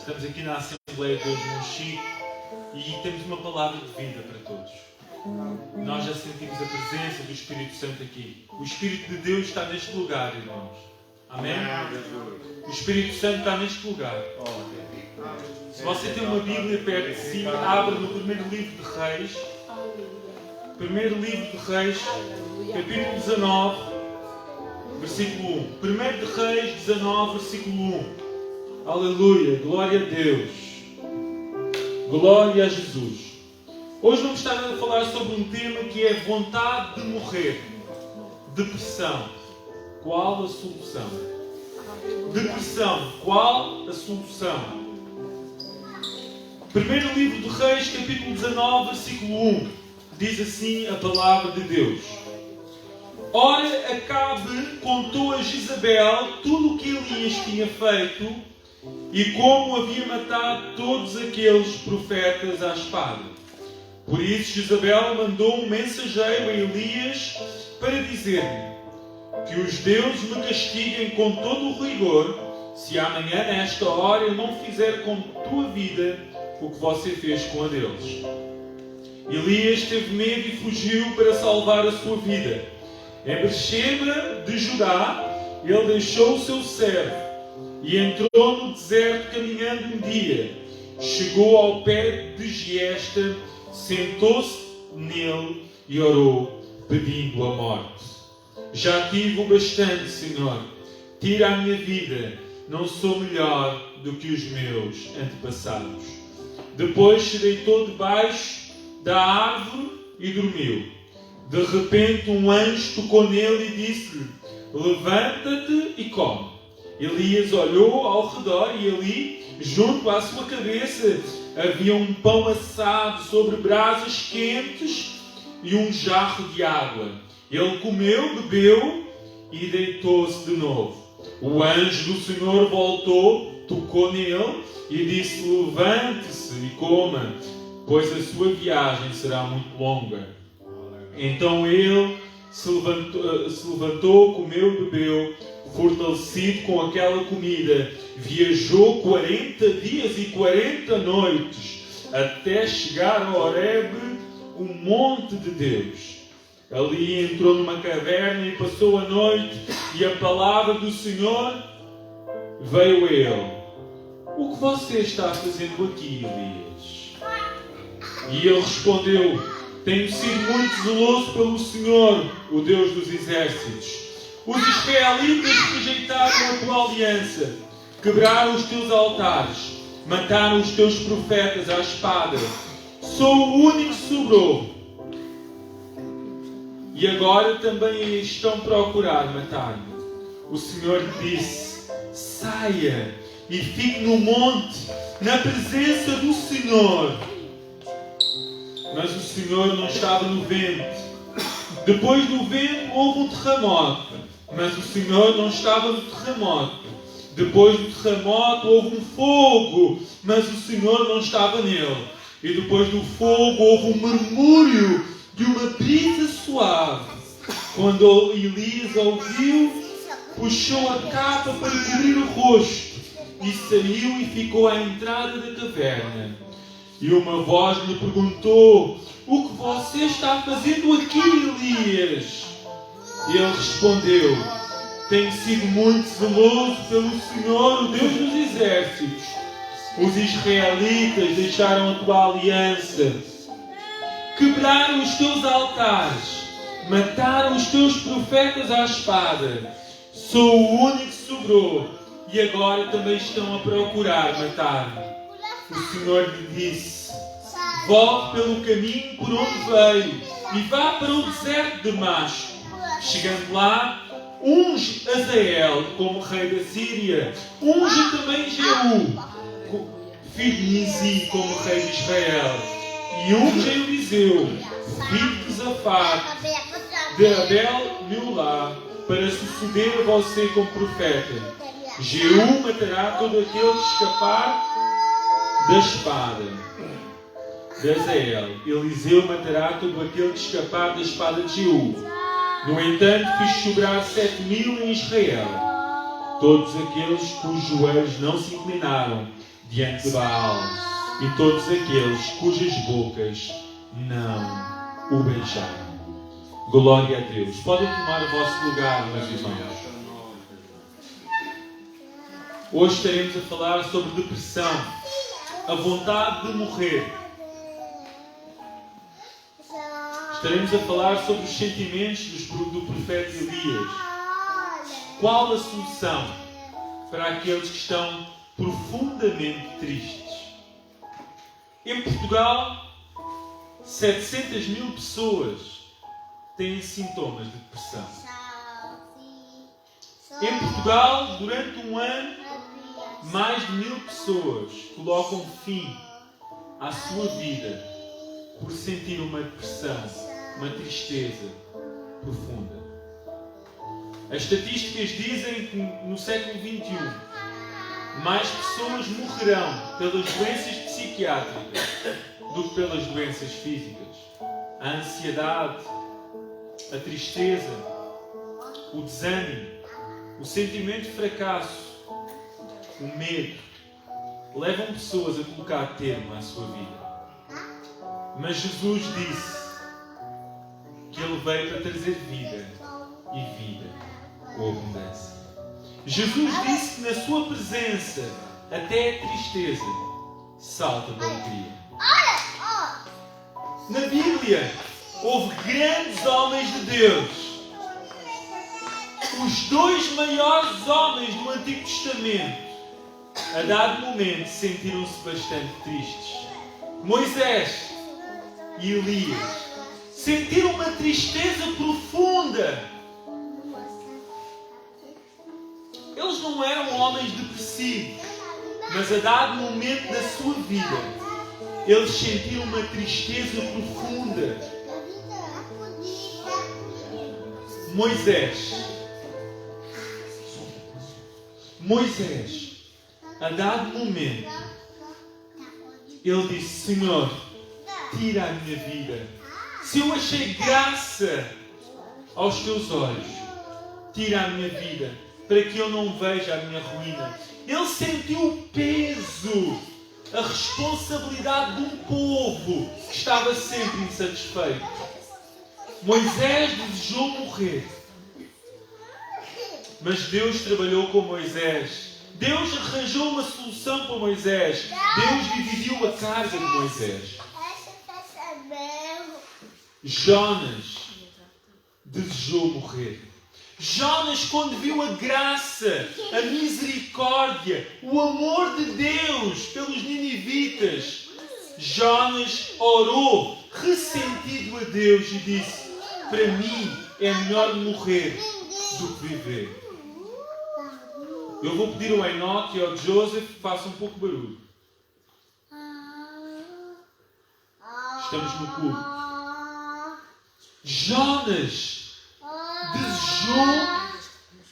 Estamos aqui na Assembleia de Deus de Monchique e temos uma palavra de vida para todos. Nós já sentimos a presença do Espírito Santo aqui. O Espírito de Deus está neste lugar, irmãos. Amém? O Espírito Santo está neste lugar. Se você tem uma Bíblia perto de si, abra no primeiro livro de Reis. Primeiro livro de Reis, capítulo 19, versículo 1. Primeiro de Reis 19, versículo 1. Aleluia, glória a Deus. Glória a Jesus. Hoje vamos estar a falar sobre um tema que é vontade de morrer. Depressão. Qual a solução? Depressão. Qual a solução? Primeiro livro de Reis, capítulo 19, versículo 1. Diz assim a palavra de Deus. Ora, Acabe contou a Jezabel tudo o que Elias tinha feito e como havia matado todos aqueles profetas à espada. Por isso Jezabel mandou um mensageiro a Elias para dizer-lhe que os deuses me castiguem com todo o rigor se amanhã nesta hora eu não fizer com tua vida o que você fez com a deles. Elias teve medo e fugiu para salvar a sua vida. Em Beersheba de Judá, ele deixou o seu servo e entrou no deserto caminhando um dia. Chegou ao pé de Giesta, sentou-se nele e orou, pedindo a morte. Já tive o bastante, Senhor. Tira a minha vida. Não sou melhor do que os meus antepassados. Depois se deitou debaixo da árvore e dormiu. De repente um anjo tocou nele e disse-lhe: levanta-te e come. Elias olhou ao redor e ali, junto à sua cabeça, havia um pão assado sobre brasas quentes e um jarro de água. Ele comeu, bebeu e deitou-se de novo. O anjo do Senhor voltou, tocou nele e disse: levante-se e coma, pois a sua viagem será muito longa. Então ele se levantou, comeu, bebeu, fortalecido com aquela comida, viajou 40 dias e 40 noites até chegar a Horebe, o monte de Deus. Ali entrou numa caverna e passou a noite, e a palavra do Senhor veio a ele: o que você está fazendo aqui, Elias? E ele respondeu: tenho sido muito zeloso pelo Senhor, o Deus dos exércitos. Os israelitas rejeitaram a tua aliança, quebraram os teus altares, mataram os teus profetas à espada. Sou o único que sobrou. E agora também estão a procurar matar-me. O Senhor lhe disse: saia e fique no monte, na presença do Senhor. Mas o Senhor não estava no vento. Depois do vento houve um terremoto. Mas o Senhor não estava no terremoto. Depois do terremoto houve um fogo. Mas o Senhor não estava nele. E depois do fogo houve um murmúrio de uma brisa suave. Quando Elias ouviu, puxou a capa para cobrir o rosto. E saiu e ficou à entrada da caverna. E uma voz lhe perguntou: o que você está fazendo aqui, Elias? E ele respondeu: tenho sido muito zeloso pelo Senhor, o Deus dos exércitos. Os israelitas deixaram a tua aliança, quebraram os teus altares, mataram os teus profetas à espada. Sou o único que sobrou e agora também estão a procurar matar-me. O Senhor lhe disse: volte pelo caminho por onde veio e vá para o deserto de Damasco. Chegando lá, unge Azael como rei da Síria, unge também Jeú, filho de Nisi, como rei de Israel, e unge Eliseu, filho de Zafar, de Abel-Meolá, para suceder a você como profeta. Jeú matará todo aquele que escapar da espada de Azael. Eliseu matará todo aquele que escapar da espada de Jeú. No entanto, fiz sobrar 7.000 em Israel, todos aqueles cujos joelhos não se inclinaram diante de Baal e todos aqueles cujas bocas não o beijaram. Glória a Deus. Podem tomar o vosso lugar, meus irmãos. Hoje estaremos a falar sobre depressão, a vontade de morrer. Estaremos a falar sobre os sentimentos do profeta Elias. Qual a solução para aqueles que estão profundamente tristes? Em Portugal, 700 mil pessoas têm sintomas de depressão. Em Portugal, durante um ano, mais de 1000 pessoas colocam fim à sua vida por sentir uma depressão, uma tristeza profunda. As estatísticas dizem que no século XXI mais pessoas morrerão pelas doenças psiquiátricas do que pelas doenças físicas. A ansiedade, a tristeza, o desânimo, o sentimento de fracasso, o medo, levam pessoas a colocar termo à sua vida. Mas Jesus disse que Ele veio para trazer vida e vida com abundância. Jesus disse que na sua presença até a tristeza salta de alegria. Na Bíblia houve grandes homens de Deus. Os dois maiores homens do Antigo Testamento, a dado momento, sentiram-se bastante tristes. Moisés e Elias sentiram uma tristeza profunda. Eles não eram homens depressivos, mas a dado momento da sua vida, eles sentiram uma tristeza profunda. Moisés, a dado momento, ele disse: Senhor, tira a minha vida. Se eu achei graça aos teus olhos, tira a minha vida, para que eu não veja a minha ruína. Ele sentiu o peso, a responsabilidade de um povo que estava sempre insatisfeito. Moisés desejou morrer, mas Deus trabalhou com Moisés. Deus arranjou uma solução para Moisés. Deus dividiu a carga de Moisés. Jonas desejou morrer. Jonas, quando viu a graça, a misericórdia, o amor de Deus pelos ninivitas, Jonas orou ressentido a Deus e disse: para mim é melhor morrer do que viver. Eu vou pedir ao Enoque e ao Joseph que façam um pouco de barulho. Estamos no culto. Jonas desejou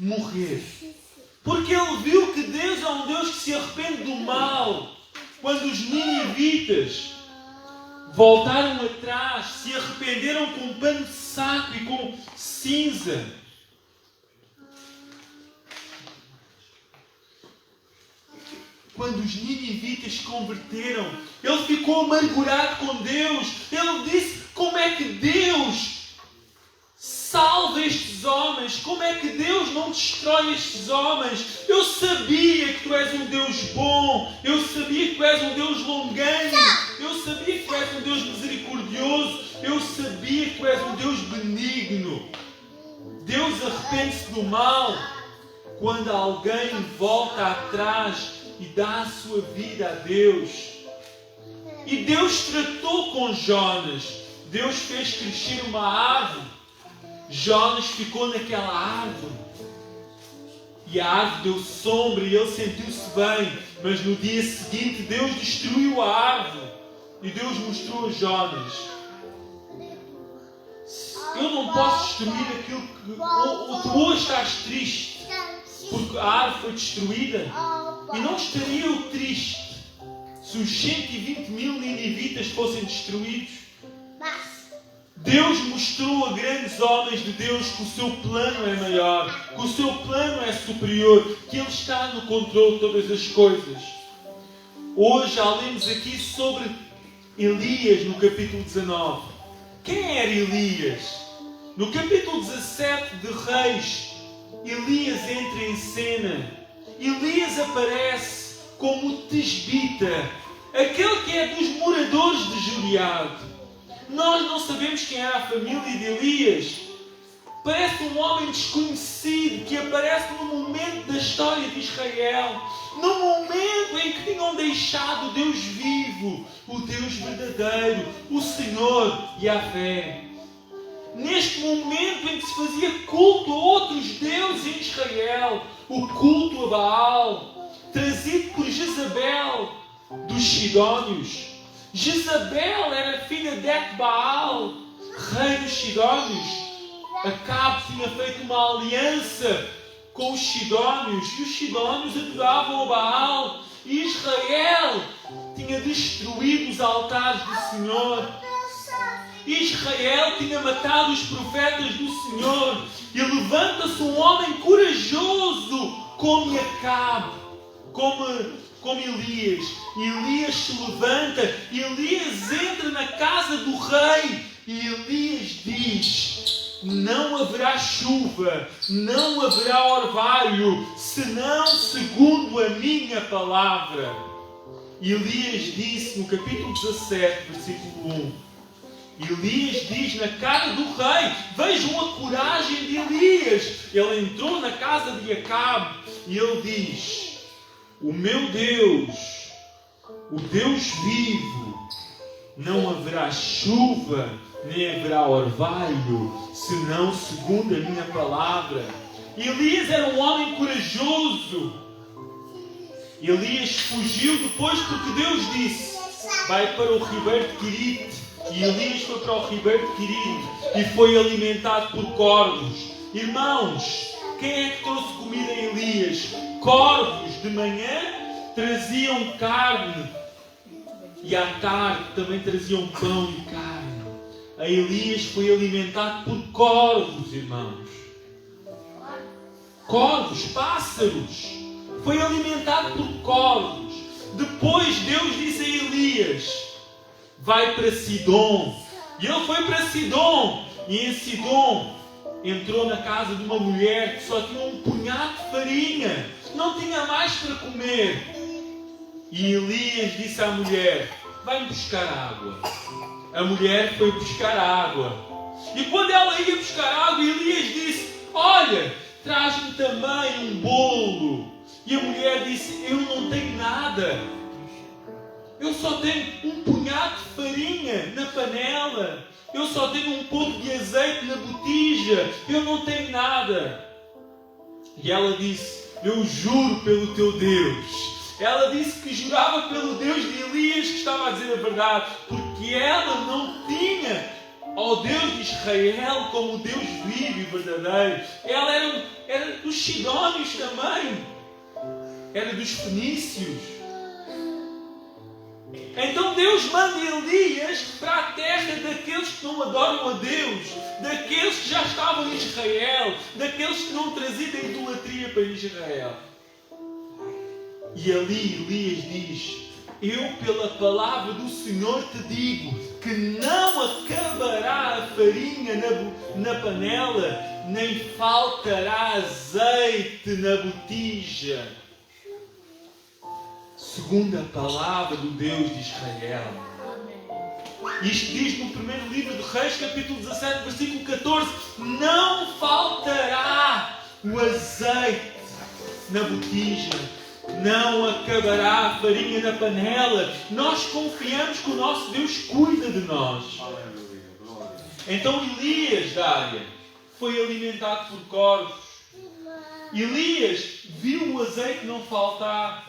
morrer, porque ele viu que Deus é um Deus que se arrepende do mal. Quando os ninivitas voltaram atrás, se arrependeram com pano de saco e com cinza, quando os ninivitas se converteram, ele ficou amargurado com Deus. Ele disse: como é que Deus salva estes homens? Como é que Deus não destrói estes homens? Eu sabia que Tu és um Deus bom. Eu sabia que Tu és um Deus longânimo. Eu sabia que Tu és um Deus misericordioso. Eu sabia que Tu és um Deus benigno. Deus arrepende-se do mal quando alguém volta atrás e dá a sua vida a Deus. E Deus tratou com Jonas. Deus fez crescer uma árvore. Jonas ficou naquela árvore. E a árvore deu sombra e ele sentiu-se bem. Mas no dia seguinte Deus destruiu a árvore. E Deus mostrou a Jonas: eu não posso destruir aquilo que... Tu hoje estás triste porque a árvore foi destruída. E não estaria eu triste se os 120 mil ninivitas fossem destruídos. Deus mostrou a grandes homens de Deus que o seu plano é maior, que o seu plano é superior, que Ele está no controle de todas as coisas. Hoje já lemos aqui sobre Elias no capítulo 19. Quem era Elias? No capítulo 17 de Reis, Elias entra em cena. Elias aparece como Tisbita, aquele que é dos moradores de Gileade. Nós não sabemos quem era a família de Elias. Parece um homem desconhecido que aparece no momento da história de Israel, no momento em que tinham deixado o Deus vivo, o Deus verdadeiro, o Senhor Yahvé. Neste momento em que se fazia culto a outros deuses em Israel, o culto a Baal, trazido por Jezabel dos Sidónios. Jezabel era filha de Etbaal, rei dos Sidónios. Acabe tinha feito uma aliança com os Sidónios, e os Sidónios adoravam a Baal, e Israel tinha destruído os altares do Senhor. Israel tinha matado os profetas do Senhor, e levanta-se um homem corajoso como Acabe, como Elias. Elias se levanta, Elias entra na casa do rei, e Elias diz: não haverá chuva, não haverá orvalho, senão segundo a minha palavra. Elias disse no capítulo 17, versículo 1. Elias diz na cara do rei, vejam a coragem de Elias. Ele entrou na casa de Acabe e ele diz: o meu Deus, o Deus vivo, não haverá chuva, nem haverá orvalho, senão segundo a minha palavra. Elias era um homem corajoso. Elias fugiu depois porque Deus disse: vai para o ribeiro de Querite. E Elias foi para o ribeiro de Querite e foi alimentado por corvos. Irmãos, quem é que trouxe comida a Elias? Corvos de manhã traziam carne, e à tarde também traziam pão e carne. A Elias foi alimentado por corvos, irmãos. Corvos, pássaros. Foi alimentado por corvos. Depois Deus disse a Elias: vai para Sidom. E ele foi para Sidom. E em Sidom entrou na casa de uma mulher que só tinha um punhado de farinha. Não tinha mais para comer. E Elias disse à mulher: vai-me buscar água. A mulher foi buscar água. E quando ela ia buscar água, Elias disse: olha, traz-me também um bolo. E a mulher disse: eu não tenho nada. Eu só tenho um punhado de farinha na panela. Eu só tenho um pouco de azeite na botija. Eu não tenho nada. E ela disse: eu juro pelo teu Deus. Ela disse que jurava pelo Deus de Elias que estava a dizer a verdade. Porque ela não tinha ao Deus de Israel como Deus vivo e verdadeiro. Ela era dos Sidónios também. Era dos fenícios. Então Deus manda Elias para a terra daqueles que não adoram a Deus, daqueles que já estavam em Israel, daqueles que não traziam a idolatria para Israel. E ali Elias diz: eu pela palavra do Senhor te digo que não acabará a farinha na panela, nem faltará azeite na botija, segundo a palavra do Deus de Israel. Isto diz no primeiro livro de Reis, capítulo 17, versículo 14: não faltará o azeite na botija, não acabará a farinha na panela. Nós confiamos que o nosso Deus cuida de nós. Então Elias, Dária, foi alimentado por corvos. Elias viu o azeite não faltar.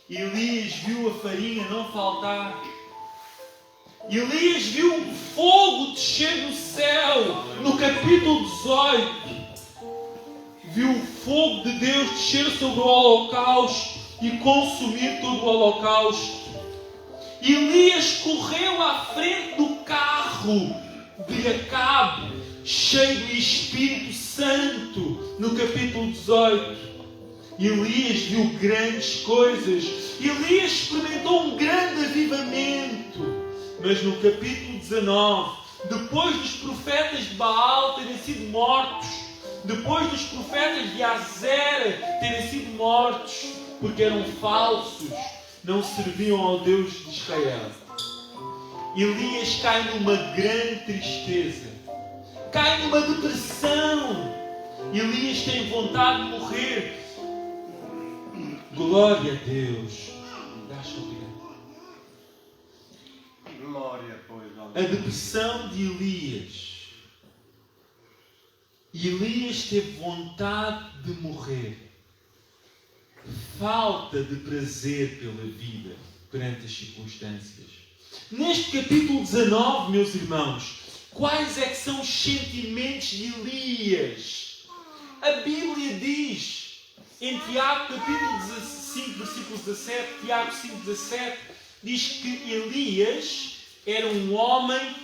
Elias viu a farinha não faltar. Elias viu o fogo descer do céu. No capítulo 18, viu o fogo de Deus descer sobre o holocausto e consumir todo o holocausto. Elias correu à frente do carro de Acabe, cheio do Espírito Santo, no capítulo 18. Elias viu grandes coisas. Elias experimentou um grande avivamento. Mas no capítulo 19, depois dos profetas de Baal terem sido mortos, depois dos profetas de Azera terem sido mortos, porque eram falsos, não serviam ao Deus de Israel, Elias cai numa grande tristeza, cai numa depressão. Elias tem vontade de morrer. Glória a Deus. A depressão de Elias. Elias teve vontade de morrer. Falta de prazer pela vida perante as circunstâncias. Neste capítulo 19, meus irmãos, quais é que são os sentimentos de Elias? A Bíblia diz, em Tiago capítulo 5, versículo 17, Tiago 5, 17, diz que Elias era um homem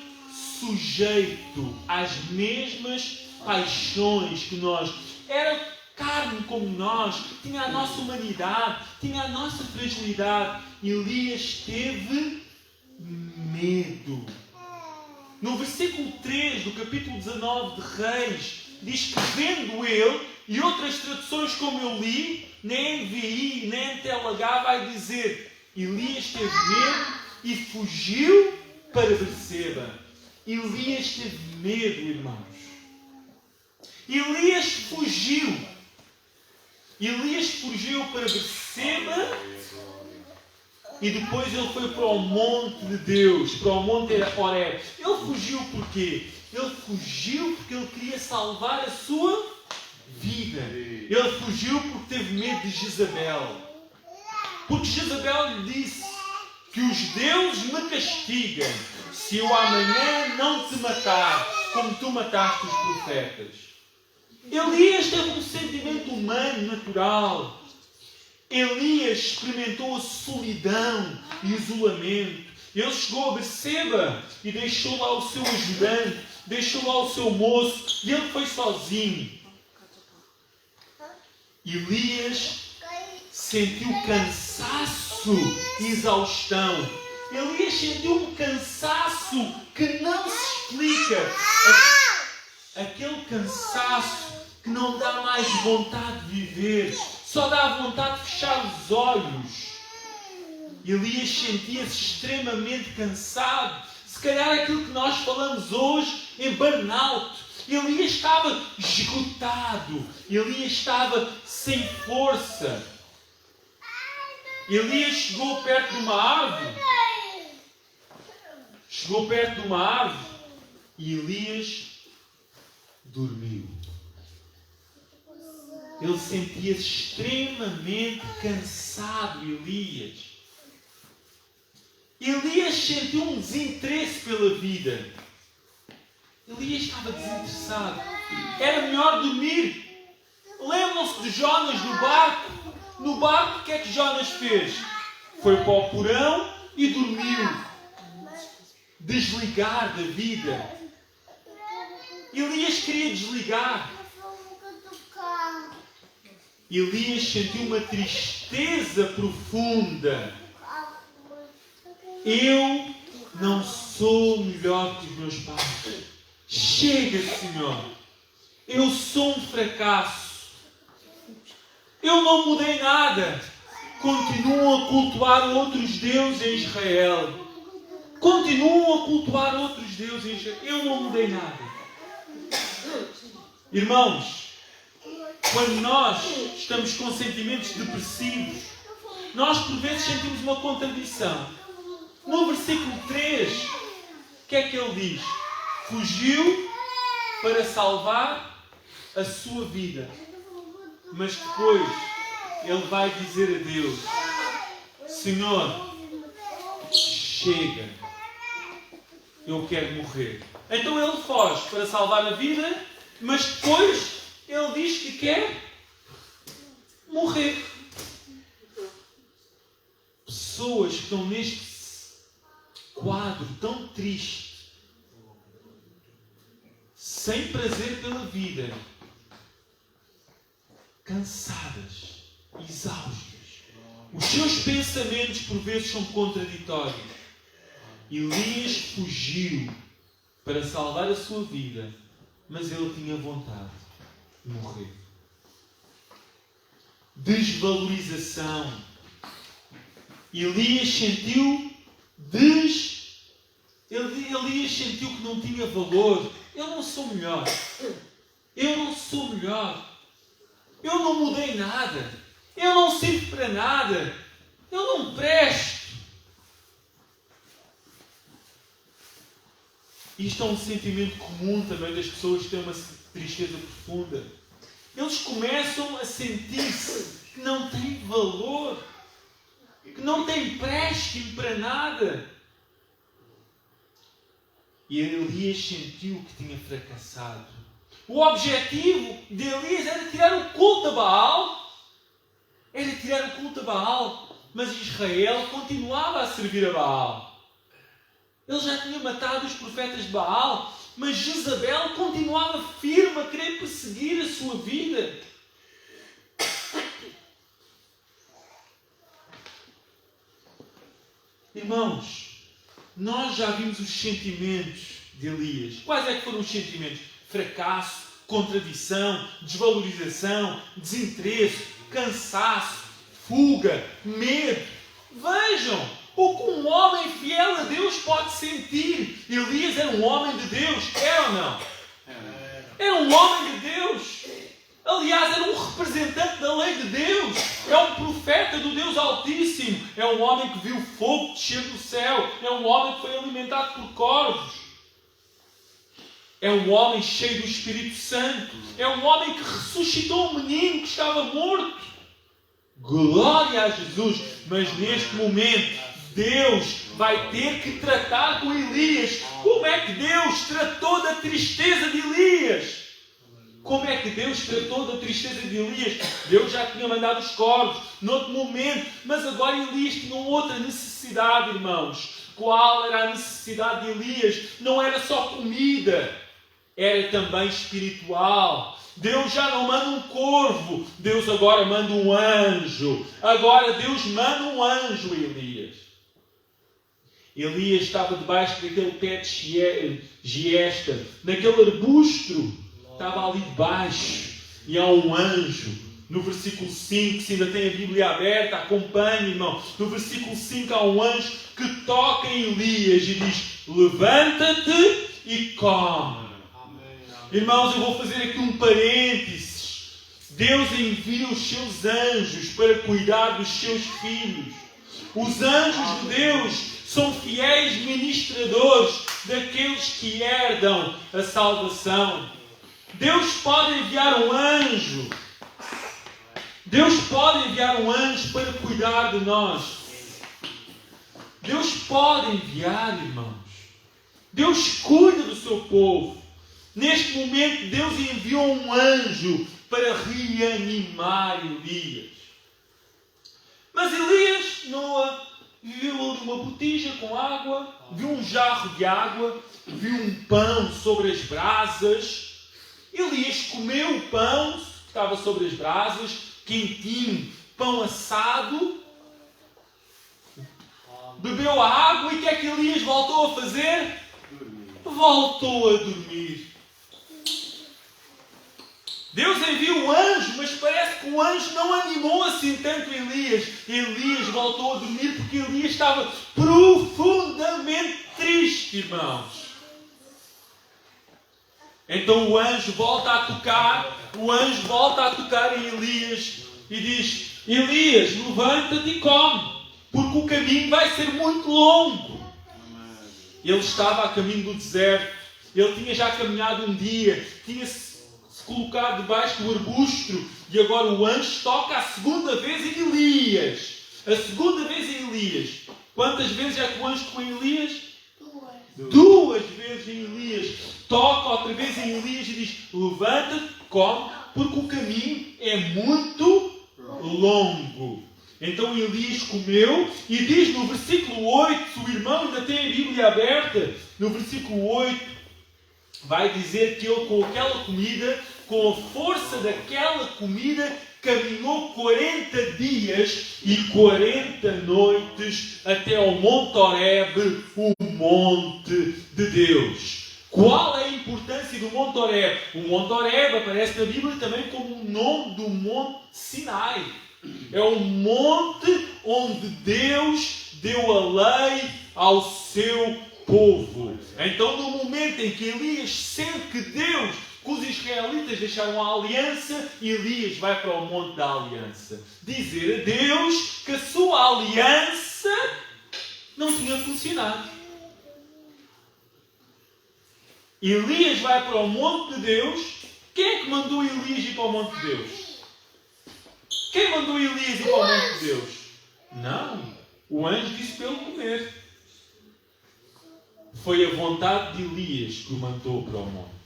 sujeito às mesmas paixões que nós. Era carne como nós, tinha a nossa humanidade, tinha a nossa fragilidade. Elias teve medo. No versículo 3 do capítulo 19 de Reis, diz que vendo ele, e outras traduções como eu li, na NVI, na NTLH, vai dizer: Elias teve medo e fugiu para Berseba. Elias teve medo, irmãos. Elias fugiu. Elias fugiu para Berseba e depois ele foi para o monte de Deus, para o monte Horeb. Ele fugiu porquê? Ele fugiu porque ele queria salvar a sua vida. Ele fugiu porque teve medo de Jezabel. Porque Jezabel lhe disse que os deuses me castigam se eu amanhã não te matar, como tu mataste os profetas. Elias teve um sentimento humano natural. Elias experimentou a solidão e isolamento. Ele chegou a Berseba e deixou lá o seu ajudante, deixou lá o seu moço, e ele foi sozinho. Elias sentiu cansaço e exaustão. Elias sentiu um cansaço que não se explica. Aquele cansaço que não dá mais vontade de viver, só dá vontade de fechar os olhos. Elias sentia-se extremamente cansado. Se calhar aquilo que nós falamos hoje em burnout. Elias estava esgotado. Elias estava sem força. Elias chegou perto de uma árvore. Chegou perto de uma árvore e Elias dormiu. Ele sentia-se extremamente cansado, Elias. Elias sentiu um desinteresse pela vida. Elias estava desinteressado. Era melhor dormir. Lembram-se de Jonas no barco? No barco, o que é que Jonas fez? Foi para o porão e dormiu. Desligar da vida. Elias queria desligar. Elias sentiu uma tristeza profunda. Eu não sou melhor que os meus pais. Chega, Senhor. Eu sou um fracasso. Eu não mudei nada. Continuam a cultuar outros deuses em Israel. Continuam a cultuar outros deuses em Israel. Eu não mudei nada. Irmãos, quando nós estamos com sentimentos depressivos, nós por vezes sentimos uma contradição. No versículo 3, o que é que ele diz? Fugiu para salvar a sua vida. Mas depois ele vai dizer a Deus: Senhor, chega, eu quero morrer. Então ele foge para salvar a vida, mas depois ele diz que quer morrer. Pessoas que estão neste quadro tão triste, sem prazer pela vida, cansadas, exaustos. Os seus pensamentos por vezes são contraditórios. Elias fugiu para salvar a sua vida, mas ele tinha vontade de morrer. Desvalorização. Elias sentiu Elias sentiu que não tinha valor. Eu não sou melhor. Eu não sou melhor. Eu não mudei nada. Eu não sirvo para nada. Eu não presto. Isto é um sentimento comum também das pessoas que têm uma tristeza profunda. Eles começam a sentir-se que não têm valor, que não têm préstimo para nada. E Elias sentiu que tinha fracassado. O objetivo de Elias era tirar o culto a Baal. Mas Israel continuava a servir a Baal. Ele já tinha matado os profetas de Baal, mas Jezabel continuava firme a querer perseguir a sua vida. Irmãos, nós já vimos os sentimentos de Elias. Quais é que foram os sentimentos? Fracasso, contradição, desvalorização, desinteresse, cansaço, fuga, medo. Vejam o que um homem fiel a Deus pode sentir. Elias era um homem de Deus, era ou não? Era um homem de Deus. Aliás, era um representante da lei de Deus. É um profeta do Deus Altíssimo. É um homem que viu fogo descer do céu. É um homem que foi alimentado por corvos. É um homem cheio do Espírito Santo. É um homem que ressuscitou um menino que estava morto. Glória a Jesus. Mas neste momento, Deus vai ter que tratar com Elias. Como é que Deus tratou da tristeza de Elias? Como é que Deus tratou da tristeza de Elias? Deus já tinha mandado os corvos noutro momento, mas agora Elias tinha outra necessidade, irmãos. Qual era a necessidade de Elias? Não era só comida, era também espiritual. Deus já não manda um corvo, Deus agora manda um anjo. Agora Deus manda um anjo a Elias. Elias estava debaixo daquele pé de giesta, naquele arbusto. Estava ali debaixo. E há um anjo. No versículo 5, se ainda tem a Bíblia aberta, acompanhe, irmão. No versículo 5 há um anjo que toca em Elias e diz: levanta-te e come. Irmãos, eu vou fazer aqui um parênteses. Deus envia os seus anjos para cuidar dos seus filhos. Os anjos de Deus são fiéis ministradores daqueles que herdam a salvação. Deus pode enviar um anjo. Deus pode enviar um anjo para cuidar de nós. Deus pode enviar, irmãos. Deus cuida do seu povo. Neste momento, Deus enviou um anjo para reanimar Elias. Mas Elias viu uma botija com água, viu um jarro de água, viu um pão sobre as brasas. Elias comeu o pão que estava sobre as brasas, quentinho, pão assado, bebeu a água e o que é que Elias voltou a fazer? Voltou a dormir. Deus envia o anjo, mas parece que o anjo não animou assim tanto Elias. Elias voltou a dormir porque Elias estava profundamente triste, irmãos. Então o anjo volta a tocar em Elias e diz: Elias, levanta-te e come, porque o caminho vai ser muito longo. Ele estava a caminho do deserto, ele tinha já caminhado um dia, tinha-se colocado debaixo do arbusto e agora o anjo toca a segunda vez em Elias. A segunda vez em Elias. Quantas vezes é que o anjo tocou em Elias? Duas vezes em Elias. Toca outra vez em Elias e diz: levanta-te, come, porque o caminho é muito longo. Então Elias comeu e diz no versículo 8, se o irmão ainda tem a Bíblia aberta, no versículo 8 vai dizer que ele com aquela comida, com a força daquela comida, caminhou 40 dias e 40 noites até ao Monte Horebe, o monte de Deus. Qual é a importância do Monte Horebe? O Monte Horebe aparece na Bíblia também como o nome do Monte Sinai. É o monte onde Deus deu a lei ao seu povo. Então, no momento em que Elias sente que Deus, que os israelitas deixaram a aliança, Elias vai para o monte da aliança dizer a Deus que a sua aliança não tinha funcionado. Elias vai para o monte de Deus. Quem é que mandou Elias ir para o monte de Deus? Quem mandou Elias ir para o monte de Deus? Não. O anjo disse para ele comer. Foi a vontade de Elias que o mandou para o monte.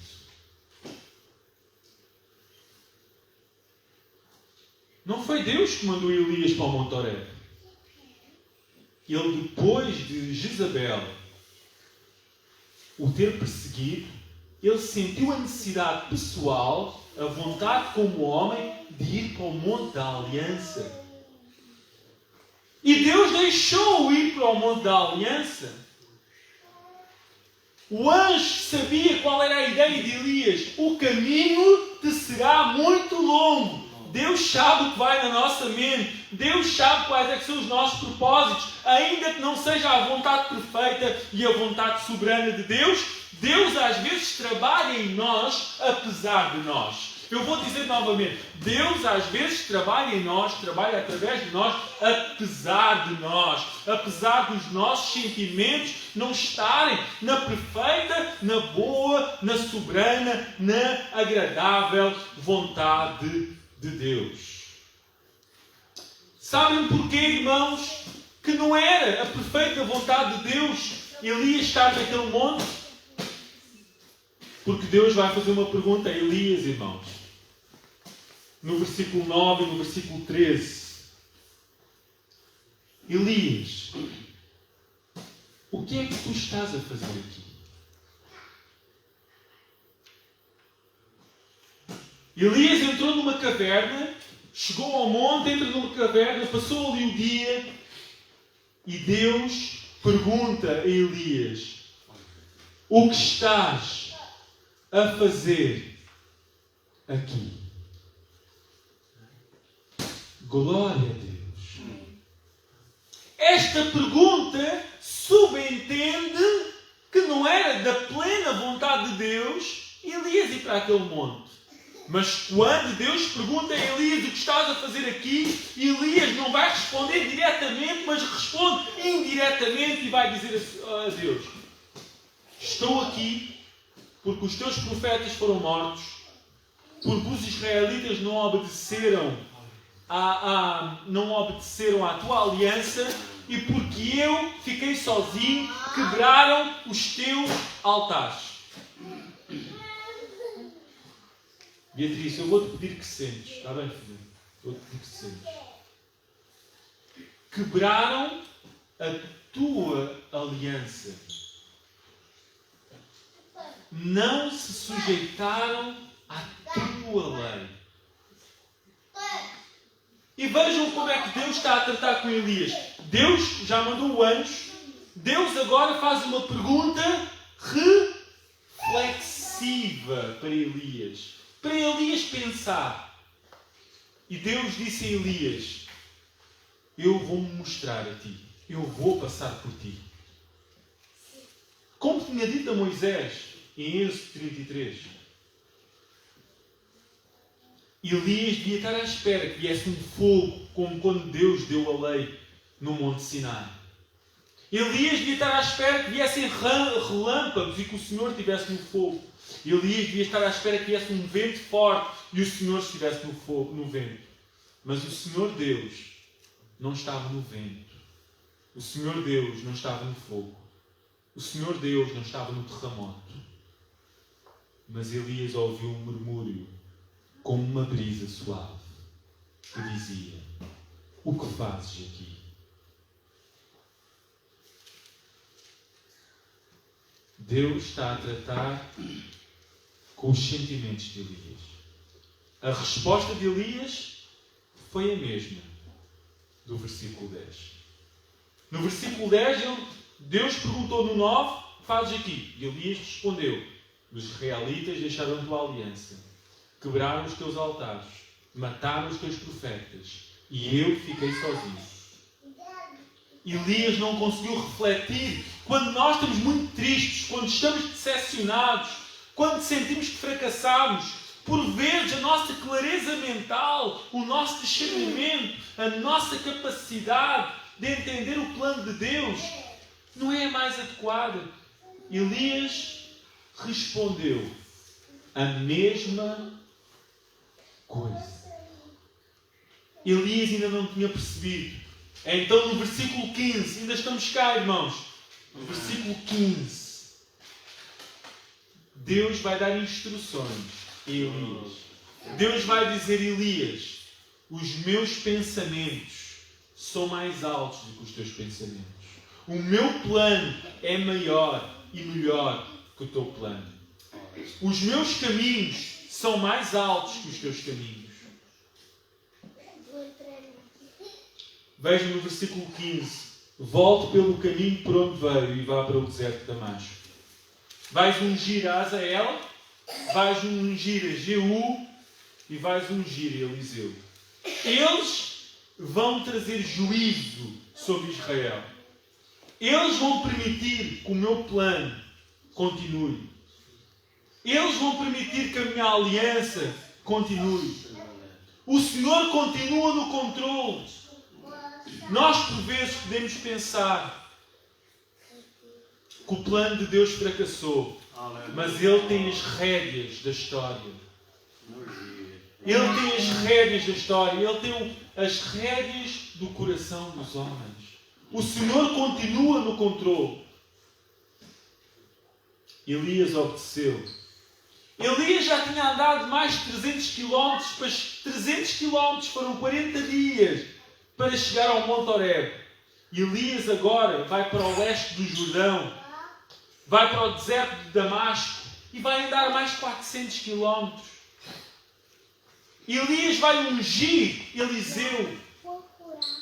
Não foi Deus que mandou Elias para o Monte Horebe. Ele, depois de Jezabel o ter perseguido, ele sentiu a necessidade pessoal, a vontade como homem, de ir para o Monte da Aliança. E Deus deixou-o ir para o Monte da Aliança. O anjo sabia qual era a ideia de Elias. O caminho te será muito longo. Deus sabe o que vai na nossa mente. Deus sabe quais é que são os nossos propósitos. Ainda que não seja a vontade perfeita e a vontade soberana de Deus, Deus às vezes trabalha em nós apesar de nós. Eu vou dizer novamente, Deus às vezes trabalha em nós, trabalha através de nós, apesar de nós. Apesar dos nossos sentimentos não estarem na perfeita, na boa, na soberana, na agradável vontade de Deus. Sabem porquê, irmãos, que não era a perfeita vontade de Deus Elias estar naquele monte? Porque Deus vai fazer uma pergunta a Elias, irmãos. No versículo 9 e no versículo 13. Elias, o que é que tu estás a fazer aqui? Elias entrou numa caverna, chegou ao monte, entra numa caverna, passou ali o dia e Deus pergunta a Elias: o que estás a fazer aqui? Glória a Deus. Esta pergunta subentende que não era da plena vontade de Deus Elias ir para aquele monte. Mas quando Deus pergunta a Elias o que estás a fazer aqui, Elias não vai responder diretamente, mas responde indiretamente e vai dizer a Deus: estou aqui porque os teus profetas foram mortos, porque os israelitas não obedeceram à tua aliança e porque eu fiquei sozinho, quebraram os teus altares. Beatriz, eu vou-te pedir que sentes. Está bem, filho? Vou-te pedir que sentes. Quebraram a tua aliança. Não se sujeitaram à tua lei. E vejam como é que Deus está a tratar com Elias. Deus já mandou o anjo. Deus agora faz uma pergunta reflexiva para Elias. Para Elias pensar. E Deus disse a Elias: eu vou-me mostrar a ti. Eu vou passar por ti. Como tinha dito a Moisés em Êxodo 33. Elias devia estar à espera que viesse um fogo, como quando Deus deu a lei no Monte Sinai. Elias devia estar à espera que viessem relâmpagos e que o Senhor estivesse no fogo. Elias devia estar à espera que viesse um vento forte e o Senhor estivesse no vento. Mas o Senhor Deus não estava no vento. O Senhor Deus não estava no fogo. O Senhor Deus não estava no terremoto. Mas Elias ouviu um murmúrio, como uma brisa suave, que dizia: o que fazes aqui? Deus está a tratar com os sentimentos de Elias. A resposta de Elias foi a mesma do versículo 10. No versículo 10, Deus perguntou no 9, fazes aqui? E Elias respondeu, os israelitas deixaram a tua aliança, quebraram os teus altares, mataram os teus profetas, e eu fiquei sozinho. Elias não conseguiu refletir. Quando nós estamos muito tristes, quando estamos decepcionados, quando sentimos que fracassamos, por vezes a nossa clareza mental, o nosso discernimento, a nossa capacidade de entender o plano de Deus não é a mais adequada. Elias respondeu a mesma coisa. Elias ainda não tinha percebido. Então no versículo 15, ainda estamos cá, irmãos, no versículo 15, Deus vai dar instruções a Elias. Deus vai dizer a Elias, os meus pensamentos são mais altos do que os teus pensamentos. O meu plano é maior e melhor que o teu plano. Os meus caminhos são mais altos que os teus caminhos. Veja no versículo 15. Volte pelo caminho por onde veio e vá para o deserto de Damasco. Vais ungir a Azael, vais ungir a Jeú e vais ungir a Eliseu. Eles vão trazer juízo sobre Israel. Eles vão permitir que o meu plano continue. Eles vão permitir que a minha aliança continue. O Senhor continua no controle. Nós, por vezes, podemos pensar que o plano de Deus fracassou, mas Ele tem as rédeas da história. Ele tem as rédeas da história. Ele tem as rédeas do coração dos homens. O Senhor continua no controle. Elias obedeceu. Elias já tinha andado mais de 300 km, mas 300 km foram 40 dias para chegar ao Monte Horebe. Elias agora vai para o leste do Jordão, vai para o deserto de Damasco e vai andar mais 400 km. Elias vai ungir Eliseu.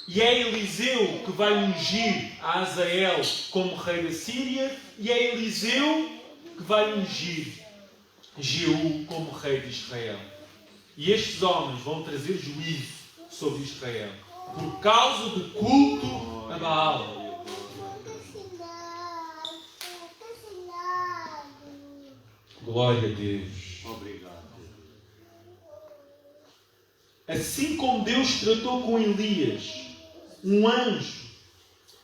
E é Eliseu que vai ungir a Azael como rei da Síria, e é Eliseu que vai ungir Jeú como rei de Israel. E estes homens vão trazer juízo sobre Israel por causa do culto a Baal. Glória a Deus. Obrigado. Assim como Deus tratou com Elias, um anjo,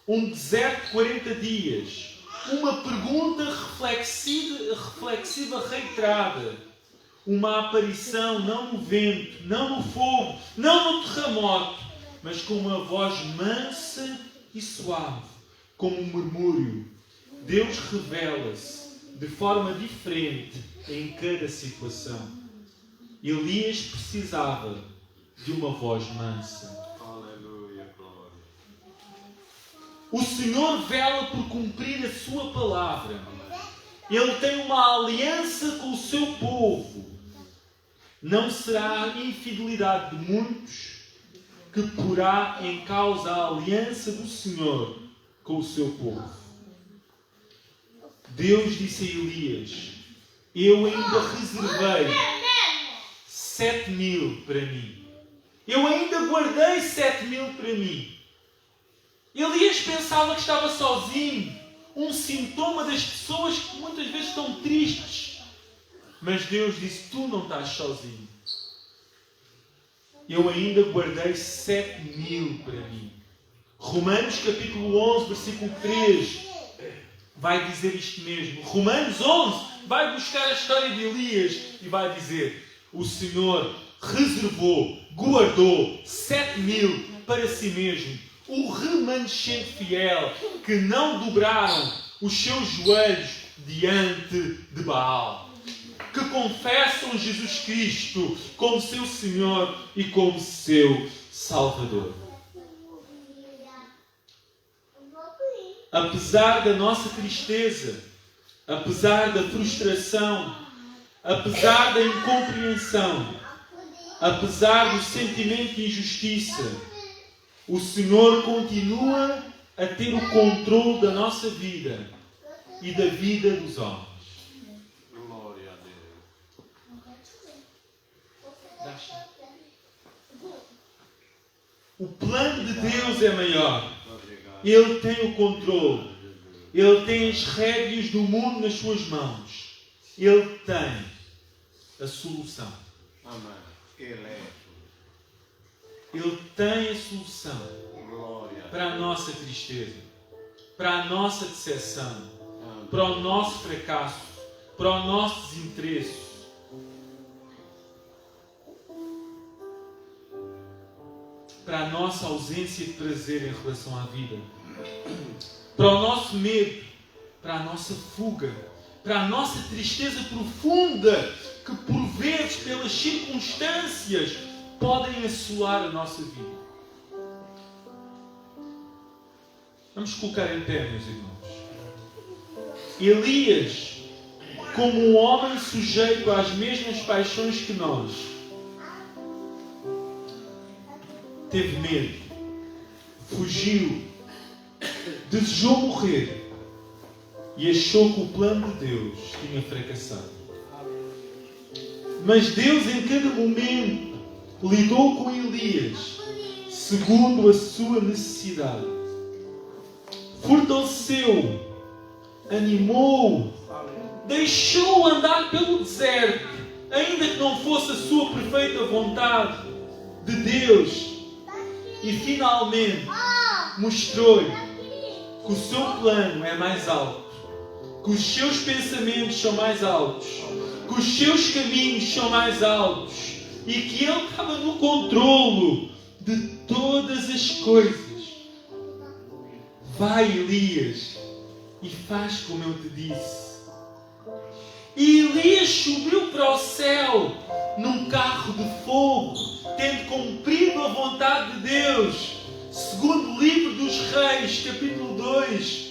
um deserto de 40 dias, uma pergunta reflexiva reiterada, uma aparição não no vento, não no fogo, não no terremoto, mas com uma voz mansa e suave, como um murmúrio. Deus revela-se de forma diferente em cada situação. Elias precisava de uma voz mansa. Aleluia, glória. O Senhor vela por cumprir a sua palavra. Ele tem uma aliança com o seu povo. Não será a infidelidade de muitos que porá em causa a aliança do Senhor com o seu povo. Deus disse a Elias, eu ainda reservei 7.000 para mim. Eu ainda guardei 7.000 para mim. Elias pensava que estava sozinho. Um sintoma das pessoas que muitas vezes estão tristes. Mas Deus disse, tu não estás sozinho. Eu ainda guardei 7.000 para mim. Romanos capítulo 11, versículo 3, vai dizer isto mesmo. Romanos 11 vai buscar a história de Elias e vai dizer, o Senhor reservou, guardou 7.000 para si mesmo. O remanescente fiel que não dobraram os seus joelhos diante de Baal. Que confessam Jesus Cristo como seu Senhor e como seu Salvador. Apesar da nossa tristeza, apesar da frustração, apesar da incompreensão, apesar do sentimento de injustiça, o Senhor continua a ter o controle da nossa vida e da vida dos homens. Glória a Deus. O plano de Deus é maior. Obrigado. Ele tem o controle. Ele tem as rédeas do mundo nas suas mãos. Ele tem a solução. Amém. Ele é. Ele tem a solução Glória. para a nossa tristeza, para a nossa decepção, Amém. para o nosso fracasso, para o nosso desinteresse. Para a nossa ausência de prazer em relação à vida, para o nosso medo, para a nossa fuga, para a nossa tristeza profunda, que por vezes, pelas circunstâncias, podem assolar a nossa vida. Vamos colocar em pé, meus irmãos. Elias, como um homem sujeito às mesmas paixões que nós, teve medo, fugiu, desejou morrer e achou que o plano de Deus tinha fracassado. Mas Deus, em cada momento, lidou com Elias segundo a sua necessidade. Fortaleceu-o, animou-o, deixou-o andar pelo deserto, ainda que não fosse a sua perfeita vontade de Deus. E finalmente mostrou-lhe que o seu plano é mais alto, que os seus pensamentos são mais altos, que os seus caminhos são mais altos e que Ele estava no controlo de todas as coisas. Vai, Elias, e faz como eu te disse. E Elias subiu para o céu num carro de fogo, tendo cumprido a vontade de Deus, segundo o livro dos Reis, capítulo 2,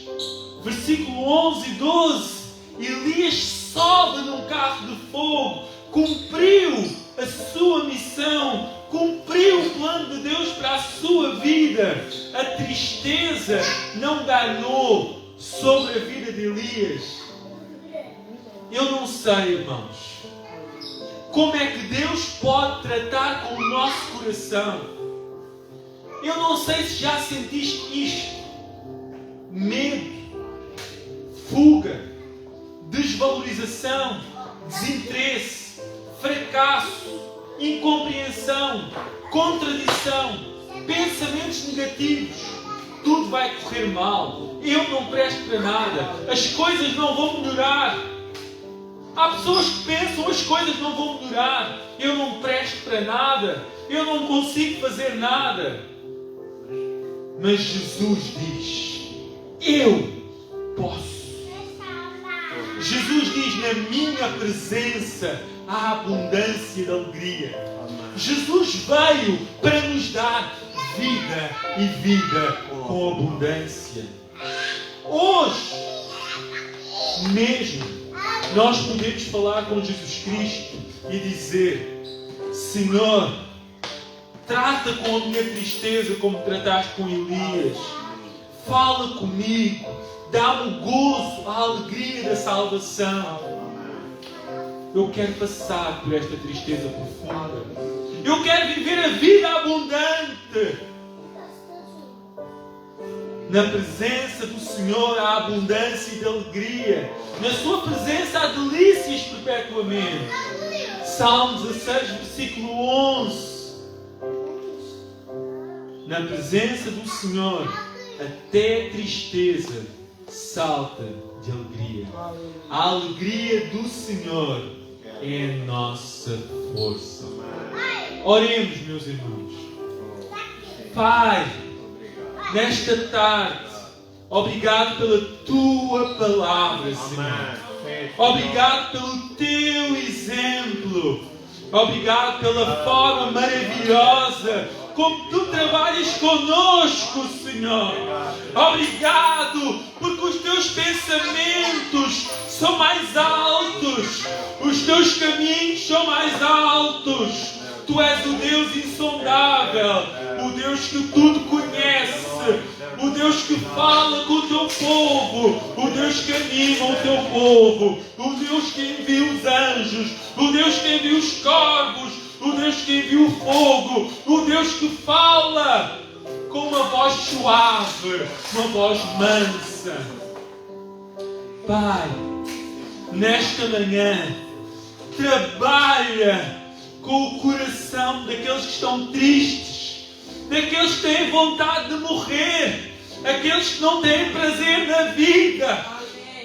versículo 11 e 12. Elias sobe num carro de fogo, cumpriu a sua missão, cumpriu o plano de Deus para a sua vida. A tristeza não ganhou sobre a vida de Elias. Eu não sei, irmãos, como é que Deus pode tratar com o nosso coração. Eu não sei se já sentiste isto: medo, fuga, desvalorização, desinteresse, fracasso, incompreensão, contradição, pensamentos negativos. Tudo vai correr mal, eu não presto para nada, as coisas não vão melhorar. Há pessoas que pensam: as coisas não vão melhorar, eu não presto para nada, eu não consigo fazer nada. Mas Jesus diz: eu posso. Jesus diz: na minha presença há abundância de alegria. Jesus veio para nos dar vida e vida com abundância. Hoje mesmo nós podemos falar com Jesus Cristo e dizer: Senhor, trata com a minha tristeza como trataste com Elias. Fala comigo, dá-me o gozo, a alegria da salvação. Eu quero passar por esta tristeza profunda. Eu quero viver a vida abundante. Na presença do Senhor há abundância de alegria. Na sua presença há delícias perpetuamente. Salmo 16, versículo 11. Na presença do Senhor, até a tristeza salta de alegria. A alegria do Senhor é a nossa força. Oremos, meus irmãos. Pai, nesta tarde, obrigado pela Tua palavra, Senhor. Obrigado pelo Teu exemplo. Obrigado pela forma maravilhosa como Tu trabalhas conosco, Senhor. Obrigado porque os Teus pensamentos são mais altos. Os Teus caminhos são mais altos. Tu és o Deus insondável, o Deus que tudo conhece, o Deus que fala com o teu povo, o Deus que anima o teu povo, o Deus que envia os anjos, o Deus que envia os corvos, o Deus que envia o fogo, o Deus que fala com uma voz suave, uma voz mansa. Pai, nesta manhã, trabalha com o coração daqueles que estão tristes, daqueles que têm vontade de morrer, aqueles que não têm prazer na vida.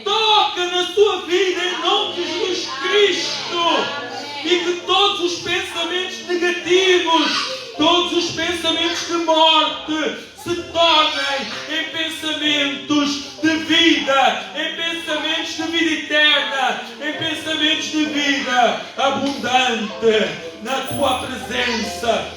Toca na sua vida em nome de Jesus Cristo. E que todos os pensamentos negativos, todos os pensamentos de morte se tornem em pensamentos de vida, em pensamentos de vida eterna, em pensamentos de vida abundante na tua presença.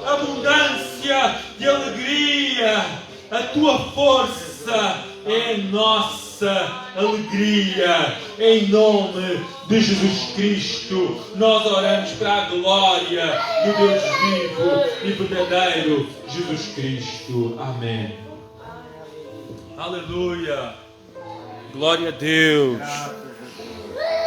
Abundância de alegria. A tua força é a nossa alegria. Em nome de Jesus Cristo, nós oramos para a glória do Deus vivo e verdadeiro, Jesus Cristo. Amém. Aleluia. Glória a Deus.